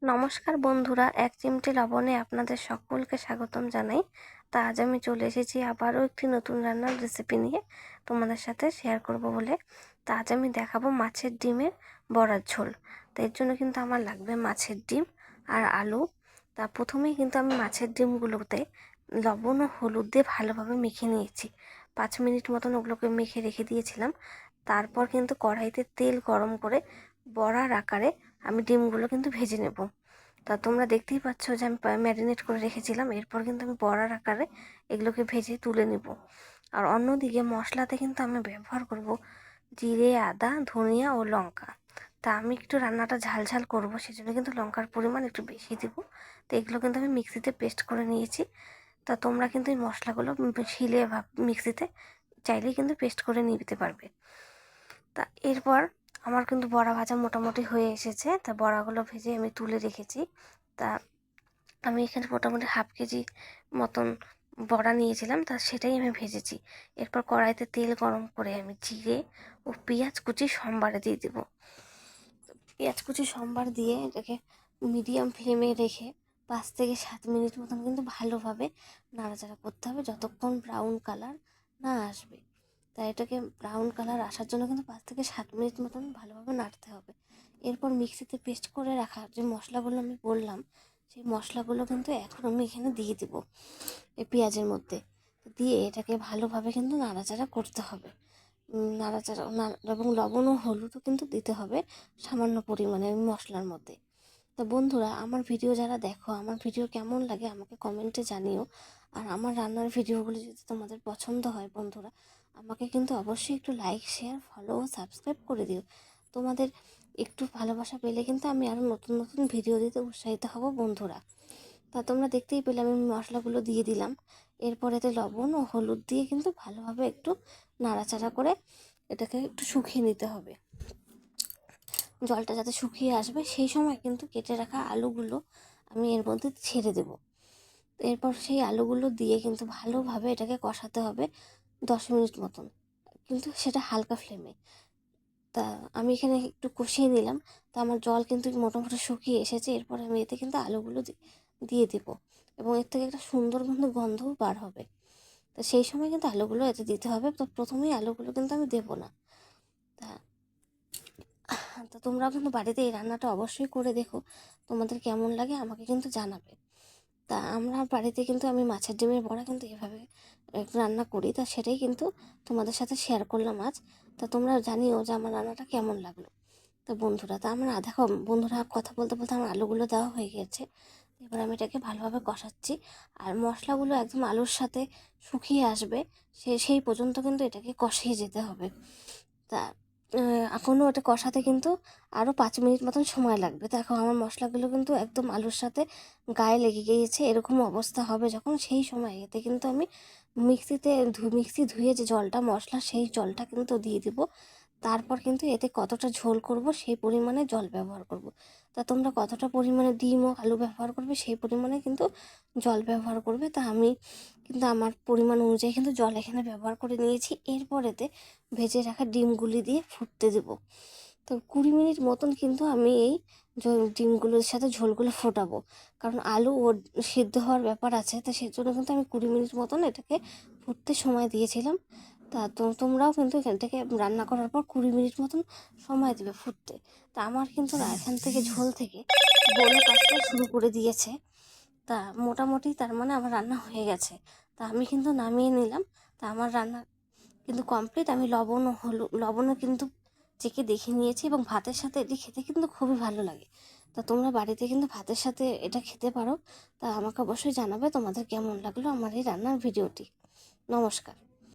নমস্কার বন্ধুরা, এক চিমটে লবণে আপনাদের সকলকে স্বাগতম জানাই। তা আজ আমি চলে এসেছি আবারও একটি নতুন রান্নার রেসিপি নিয়ে তোমাদের সাথে শেয়ার করব বলে। তা আজ আমি দেখাবো মাছের ডিমের বড়ার ঝোল। তো এর জন্য কিন্তু আমার লাগবে মাছের ডিম আর আলু। তা প্রথমেই কিন্তু আমি মাছের ডিমগুলোতে লবণ ও হলুদ দিয়ে ভালোভাবে মেখে নিয়েছি। 5 মিনিট মতন ওগুলোকে মেখে রেখে দিয়েছিলাম। তারপর কিন্তু কড়াইতে তেল গরম করে বড়ার আকারে আমি ডিমগুলো কিন্তু ভেজে নেব। তা তোমরা দেখতেই পাচ্ছ যে আমি ম্যারিনেট করে রেখেছিলাম। এরপর কিন্তু আমি বড়ার আকারে এগুলোকে ভেজে তুলে নেব। আর অন্যদিকে মশলাতে কিন্তু আমি ব্যবহার করব জিরে, আদা, ধনিয়া ও লঙ্কা। তা আমি একটু রান্নাটা ঝাল ঝাল করবো, সেজন্য কিন্তু লঙ্কার পরিমাণ একটু বেশি দেবো। তো এগুলো কিন্তু আমি মিক্সিতে পেস্ট করে নিয়েছি। তা তোমরা কিন্তু এই মশলাগুলো শিলে বা মিক্সিতে চাইলেই কিন্তু পেস্ট করে নিতে পারবে। তা এরপর আমার কিন্তু বড়া ভাজা মোটামুটি হয়ে এসেছে। তা বড়াগুলো ভেজে আমি তুলে রেখেছি। তা আমি এখানে মোটামুটি হাফ কেজি মতন বড়া নিয়েছিলাম, তা সেটাই আমি ভেজেছি। এরপর কড়াইতে তেল গরম করে আমি জিরে ও পেঁয়াজ কুচি সম্বারে দিয়ে দেবো। পেঁয়াজ কুচি সম্বার দিয়ে এটাকে মিডিয়াম ফ্লেমে রেখে 5 থেকে 7 মিনিট মতন কিন্তু ভালোভাবে নাড়াচাড়া করতে হবে, যতক্ষণ ব্রাউন কালার না আসবে। তাই এটাকে ব্রাউন কালার আসার জন্য কিন্তু 5 থেকে 7 মিনিট মতন ভালোভাবে নাড়তে হবে। এরপর মিক্সিতে পেস্ট করে রাখা যে মশলাগুলো আমি বললাম, সেই মশলাগুলো কিন্তু এখন আমি এখানে দিয়ে দেবো এই পেঁয়াজের মধ্যে। দিয়ে এটাকে ভালোভাবে কিন্তু নাড়াচাড়া করতে হবে। নাড়াচাড়া এবং লবণ ও হলুদও কিন্তু দিতে হবে সামান্য পরিমাণে মশলার মধ্যে। তো বন্ধুরা, আমার ভিডিও যারা দেখো, আমার ভিডিও কেমন লাগে আমাকে কমেন্টে জানিও। আর আমার রান্নার ভিডিওগুলো যদি তোমাদের পছন্দ হয় বন্ধুরা, আমাকে কিন্তু অবশ্যই একটু লাইক, শেয়ার, ফলো ও সাবস্ক্রাইব করে দিও। তোমাদের একটু ভালোবাসা পেলে কিন্তু আমি আরও নতুন নতুন ভিডিও দিতে উৎসাহিত হব বন্ধুরা। তা তোমরা দেখতেই পেলে আমি মশলাগুলো দিয়ে দিলাম। এরপর এতে লবণ ও হলুদ দিয়ে কিন্তু ভালোভাবে একটু নাড়াচাড়া করে এটাকে একটু শুকিয়ে নিতে হবে। জলটা যাতে শুকিয়ে আসবে সেই সময় কিন্তু কেটে রাখা আলুগুলো আমি এর মধ্যে ছেড়ে দেব। এরপর সেই আলুগুলো দিয়ে কিন্তু ভালোভাবে এটাকে কষাতে হবে 10 মিনিট মতন, কিন্তু সেটা হালকা ফ্লেমে। তা আমি এখানে একটু কষিয়ে নিলাম। তা আমার জল কিন্তু মোটামুটি শুকিয়ে এসেছে। এরপর আমি এতে কিন্তু আলুগুলো দিয়ে দেবো এবং এর থেকে একটা সুন্দর কিন্তু গন্ধও বার হবে। তো সেই সময় কিন্তু আলুগুলো এতে দিতে হবে। তো প্রথমেই আলুগুলো কিন্তু আমি দেবো না। তা তো তোমরাও কিন্তু বাড়িতে এই রান্নাটা অবশ্যই করে দেখো, তোমাদের কেমন লাগে আমাকে কিন্তু জানাবে। তা আমরা বাড়িতে কিন্তু আমি মাছের ডিমের বড়া কিন্তু এভাবে রান্না করি। তা সেটাই কিন্তু তোমাদের সাথে শেয়ার করলাম আজ। তা তোমরা জানিও যে আমার রান্নাটা কেমন লাগলো। তো বন্ধুরা, তা আমার দেখো বন্ধুরা, কথা বলতে বলতে আমার আলুগুলো দেওয়া হয়ে গেছে। এবার আমি এটাকে ভালোভাবে কষাচ্ছি। আর মশলাগুলো একদম আলুর সাথে শুকিয়ে আসবে সেই পর্যন্ত কিন্তু এটাকে কষিয়ে যেতে হবে। তা এখনও এটা কষাতে কিন্তু আরও 5 মিনিট মতন সময় লাগবে। দেখো আমার মশলাগুলো কিন্তু একদম আলুর সাথে গায়ে লেগে গিয়েছে। এরকম অবস্থা হবে যখন, সেই সময় এতে কিন্তু আমি মিক্সি ধুয়ে যে জলটা মশলা, সেই জলটা কিন্তু দিয়ে দিব। তারপর কিন্তু এতে কতটা ঝোল করব সেই পরিমাণে জল ব্যবহার করব। তা তোমরা কতটা পরিমাণে ডিম ও আলু ব্যবহার করবে সেই পরিমাণে কিন্তু জল ব্যবহার করবে। তা আমি কিন্তু আমার পরিমাণ অনুযায়ী কিন্তু জল এখানে ব্যবহার করে নিয়েছি। এরপর এতে ভেজে রাখা ডিমগুলি দিয়ে ফুটতে দেবো। তো 20 মিনিট মতন কিন্তু আমি এই ডিমগুলোর সাথে ঝোলগুলো ফোটাবো, কারণ আলু ও সিদ্ধ হওয়ার ব্যাপার আছে। তো সেই জন্য কিন্তু আমি 20 মিনিট মতন এটাকে ফুটতে সময় দিয়েছিলাম। তা তোমরাও কিন্তু এটাকে রান্না করার পর 20 মিনিট মতন সময় দেবে ফুটতে। তা আমার কিন্তু না এখান থেকে ঝোল থেকে বলক আসতে শুরু করে দিয়েছে। তা মোটামুটি তার মানে আমার রান্না হয়ে গেছে। তা আমি কিন্তু নামিয়ে নিলাম। তা আমার রান্না কিন্তু কমপ্লিট। আমি লবণও কিন্তু চেখে দেখে নিয়েছি এবং ভাতের সাথে এটি খেতে কিন্তু খুবই ভালো লাগে। তা তোমরা বাড়িতে কিন্তু ভাতের সাথে এটা খেতে পারো। তা আমাকে অবশ্যই জানাবে তোমাদের কেমন লাগলো আমার এই রান্নার ভিডিওটি। নমস্কার।